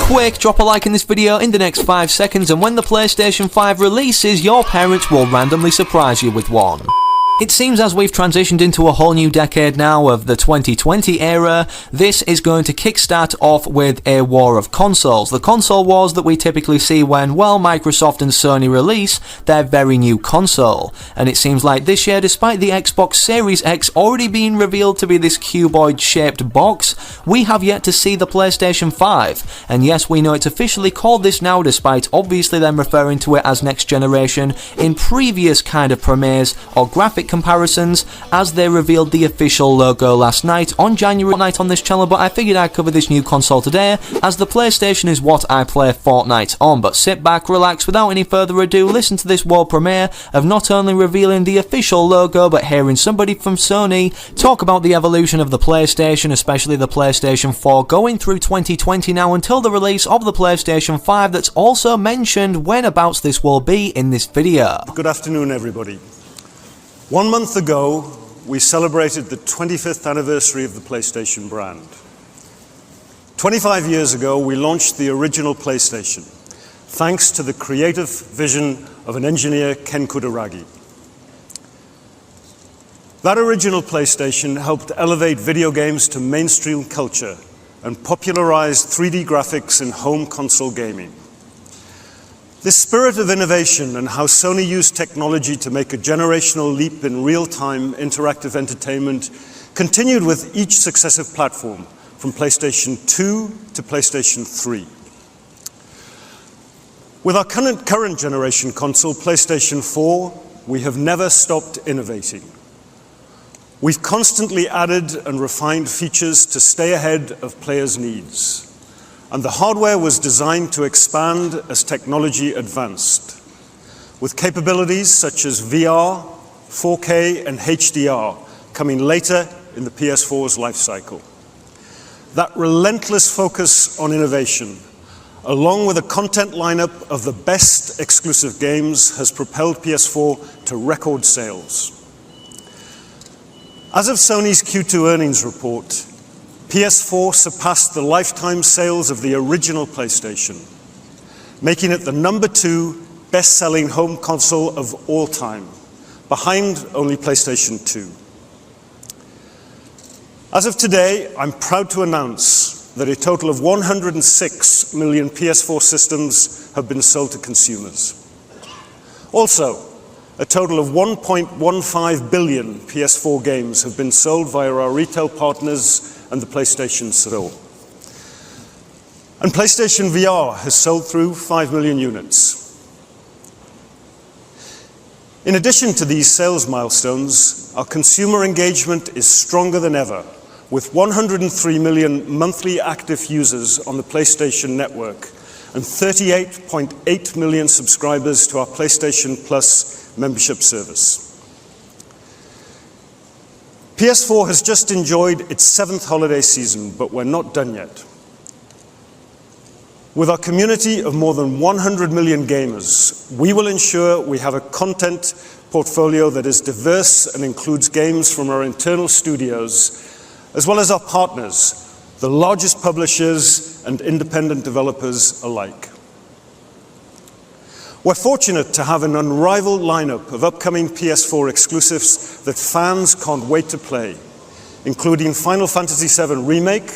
quick, drop a like in this video in the next 5 seconds, and when the PlayStation 5 releases, your parents will randomly surprise you with one. It seems as we've transitioned into a whole new decade now of the 2020 era, this is going to kickstart off with a war of consoles. The console wars that we typically see when, well, Microsoft and Sony release their very new console. And it seems like this year, despite the Xbox Series X already being revealed to be this cuboid-shaped box, we have yet to see the PlayStation 5. And yes, we know it's officially called this now, despite obviously them referring to it as next generation in previous kind of premieres or graphic comparisons, as they revealed the official logo last night on January night on this channel. But I figured I'd cover this new console today, as the PlayStation is what I play Fortnite on. But sit back, relax, without any further ado, listen to this world premiere of not only revealing the official logo, but hearing somebody from Sony talk about the evolution of the PlayStation, especially the PlayStation 4, going through 2020 now until the release of the PlayStation 5, that's also mentioned whenabouts this will be in this video. Good afternoon, everybody. 1 month ago, we celebrated the 25th anniversary of the PlayStation brand. 25 years ago, we launched the original PlayStation, thanks to the creative vision of an engineer, Ken Kutaragi. That original PlayStation helped elevate video games to mainstream culture and popularized 3D graphics in home console gaming. This spirit of innovation and how Sony used technology to make a generational leap in real-time interactive entertainment continued with each successive platform, from PlayStation 2 to PlayStation 3. With our current generation console, PlayStation 4, we have never stopped innovating. We've constantly added and refined features to stay ahead of players' needs. And the hardware was designed to expand as technology advanced, with capabilities such as VR, 4K, and HDR coming later in the PS4's life cycle. That relentless focus on innovation, along with a content lineup of the best exclusive games, has propelled PS4 to record sales. As of Sony's Q2 earnings report, PS4 surpassed the lifetime sales of the original PlayStation, making it the #2 best-selling home console of all time, behind only PlayStation 2. As of today, I'm proud to announce that a total of 106 million PS4 systems have been sold to consumers. Also, a total of 1.15 billion PS4 games have been sold via our retail partners and the PlayStation Store. And PlayStation VR has sold through 5 million units. In addition to these sales milestones, our consumer engagement is stronger than ever, with 103 million monthly active users on the PlayStation Network and 38.8 million subscribers to our PlayStation Plus membership service. PS4 has just enjoyed its 7th holiday season, but we're not done yet. With our community of more than 100 million gamers, we will ensure we have a content portfolio that is diverse and includes games from our internal studios, as well as our partners, the largest publishers and independent developers alike. We're fortunate to have an unrivaled lineup of upcoming PS4 exclusives that fans can't wait to play, including Final Fantasy VII Remake,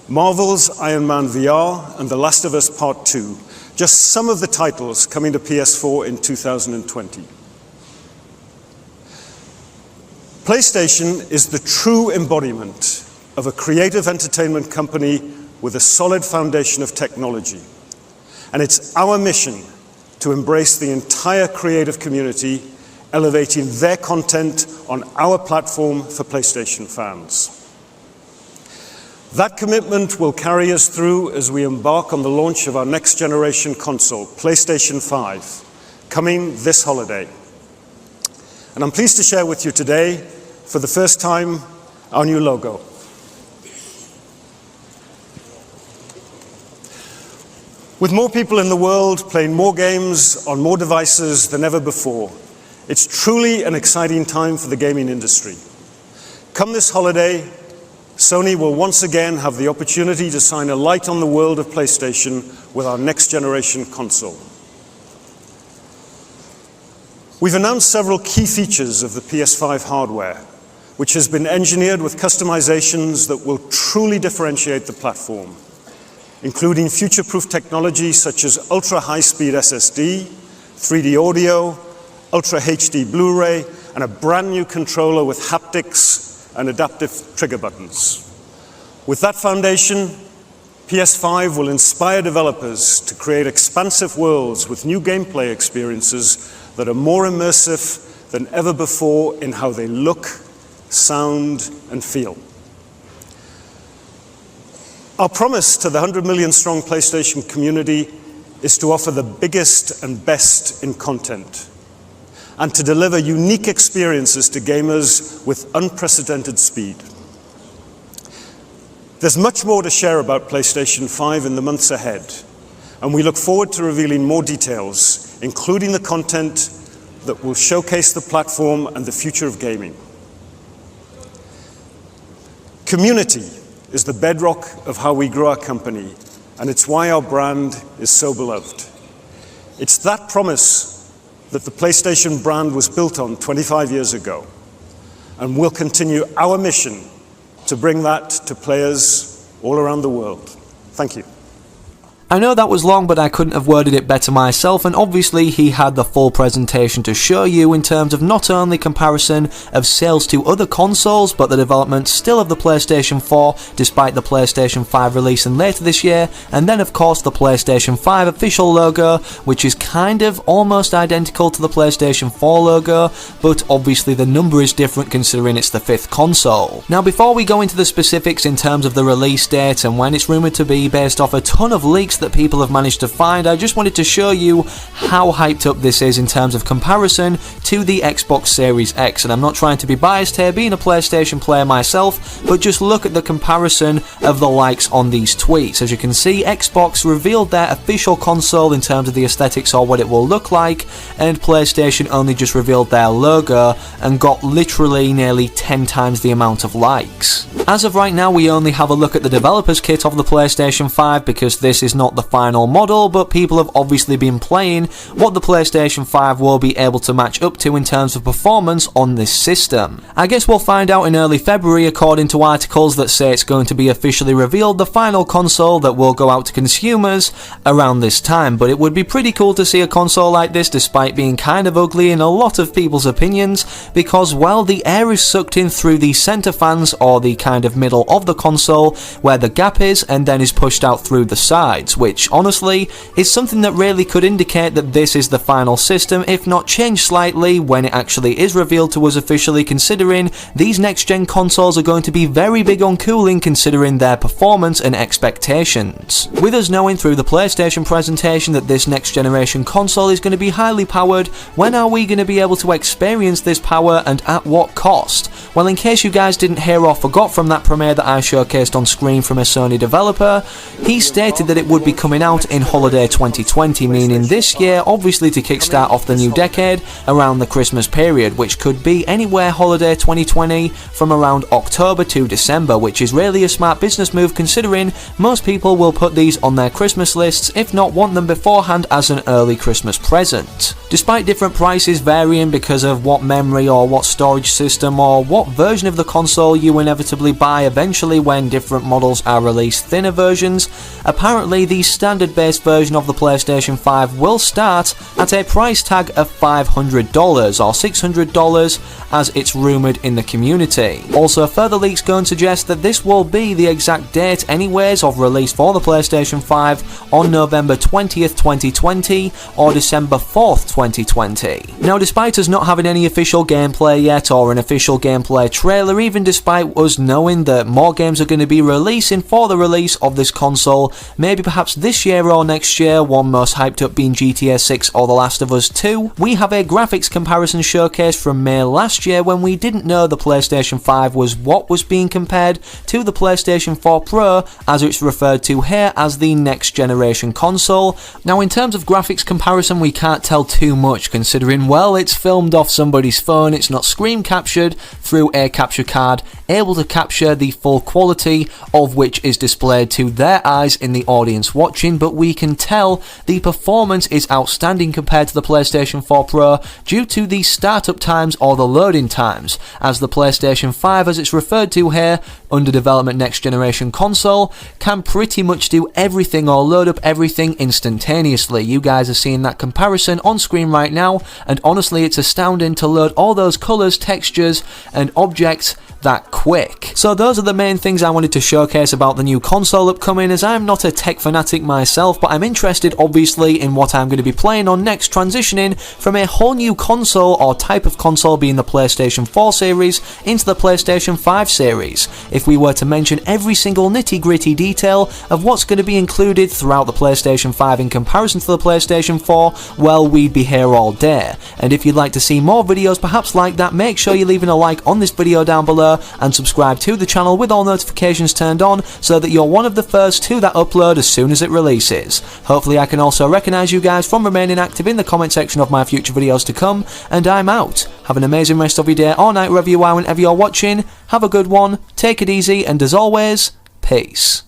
Marvel's Iron Man VR, and The Last of Us Part 2, just some of the titles coming to PS4 in 2020. PlayStation is the true embodiment of a creative entertainment company with a solid foundation of technology. And it's our mission to embrace the entire creative community, elevating their content on our platform for PlayStation fans. That commitment will carry us through as we embark on the launch of our next generation console, PlayStation 5, coming this holiday. And I'm pleased to share with you today, for the first time, our new logo. With more people in the world playing more games on more devices than ever before, it's truly an exciting time for the gaming industry. Come this holiday, Sony will once again have the opportunity to shine a light on the world of PlayStation with our next generation console. We've announced several key features of the PS5 hardware, which has been engineered with customizations that will truly differentiate the platform, including future-proof technology such as ultra-high-speed SSD, 3D audio, Ultra HD Blu-ray, and a brand new controller with haptics and adaptive trigger buttons. With that foundation, PS5 will inspire developers to create expansive worlds with new gameplay experiences that are more immersive than ever before in how they look, sound, and feel. Our promise to the 100 million strong PlayStation community is to offer the biggest and best in content, and to deliver unique experiences to gamers with unprecedented speed. There's much more to share about PlayStation 5 in the months ahead, and we look forward to revealing more details, including the content that will showcase the platform and the future of gaming. Community is the bedrock of how we grow our company, and it's why our brand is so beloved. It's that promise that the PlayStation brand was built on 25 years ago, and we'll continue our mission to bring that to players all around the world. Thank you. I know that was long, but I couldn't have worded it better myself, and obviously he had the full presentation to show you in terms of not only comparison of sales to other consoles, but the development still of the PlayStation 4 despite the PlayStation 5 releasing later this year, and then of course the PlayStation 5 official logo, which is kind of almost identical to the PlayStation 4 logo, but obviously the number is different considering it's the 5th console. Now before we go into the specifics in terms of the release date and when it's rumoured to be based off a ton of leaks that people have managed to find, I just wanted to show you how hyped up this is in terms of comparison to the Xbox Series X. And I'm not trying to be biased here, being a PlayStation player myself, but just look at the comparison of the likes on these tweets. As you can see, Xbox revealed their official console in terms of the aesthetics or what it will look like, and PlayStation only just revealed their logo and got literally nearly 10 times the amount of likes. As of right now, we only have a look at the developer's kit of the PlayStation 5 because this is not the final model, but people have obviously been playing what the PlayStation 5 will be able to match up to in terms of performance on this system. I guess we'll find out in early February, according to articles that say it's going to be officially revealed, the final console that will go out to consumers around this time. But it would be pretty cool to see a console like this, despite being kind of ugly in a lot of people's opinions, because, well, the air is sucked in through the center fans, or the kind of middle of the console where the gap is, and then is pushed out through the sides, which honestly is something that really could indicate that this is the final system, if not changed slightly when it actually is revealed to us officially, considering these next gen consoles are going to be very big on cooling considering their performance and expectations. With us knowing through the PlayStation presentation that this next generation console is going to be highly powered, when are we going to be able to experience this power and at what cost? Well, in case you guys didn't hear or forgot from that premiere that I showcased on screen from a Sony developer, he stated that it would be coming out in holiday 2020, meaning this year, obviously to kickstart off the new decade around the Christmas period, which could be anywhere holiday 2020 from around October to December, which is really a smart business move considering most people will put these on their Christmas lists, if not want them beforehand as an early Christmas present. Despite different prices varying because of what memory or what storage system or what version of the console you inevitably buy eventually when different models are released, thinner versions, apparently the standard base version of the PlayStation 5 will start at a price tag of $500 or $600 as it's rumoured in the community. Also, further leaks go and suggest that this will be the exact date anyways of release for the PlayStation 5 on November 20th, 2020 or December 4th, 2020. Now, despite us not having any official gameplay yet or an official gameplay trailer, even despite us knowing that more games are going to be releasing for the release of this console, maybe perhaps perhaps this year or next year, one most hyped up being GTA 6 or The Last of Us 2. We have a graphics comparison showcase from May last year when we didn't know the PlayStation 5 was what was being compared to the PlayStation 4 Pro, as it's referred to here as the next generation console. Now, in terms of graphics comparison, we can't tell too much considering, well, it's filmed off somebody's phone, it's not screen captured through a capture card, able to capture the full quality of which is displayed to their eyes in the audience watching, but we can tell the performance is outstanding compared to the PlayStation 4 Pro due to the startup times or the loading times, as the PlayStation 5, as it's referred to here, under development next generation console, can pretty much do everything or load up everything instantaneously. You guys are seeing that comparison on screen right now, and honestly it's astounding to load all those colours, textures and objects that quick. So those are the main things I wanted to showcase about the new console upcoming, as I'm not a tech fanatic myself, but I'm interested obviously in what I'm going to be playing on next, transitioning from a whole new console or type of console being the PlayStation 4 series into the PlayStation 5 series. If we were to mention every single nitty gritty detail of what's going to be included throughout the PlayStation 5 in comparison to the PlayStation 4, well, we'd be here all day. And if you'd like to see more videos perhaps like that, make sure you're leaving a like on this video down below and subscribe to the channel with all notifications turned on so that you're one of the first to that upload as soon as it releases. Hopefully I can also recognise you guys from remaining active in the comment section of my future videos to come, and I'm out. Have an amazing rest of your day or night wherever you are, whenever you're watching. Have a good one, take it easy, and as always, peace.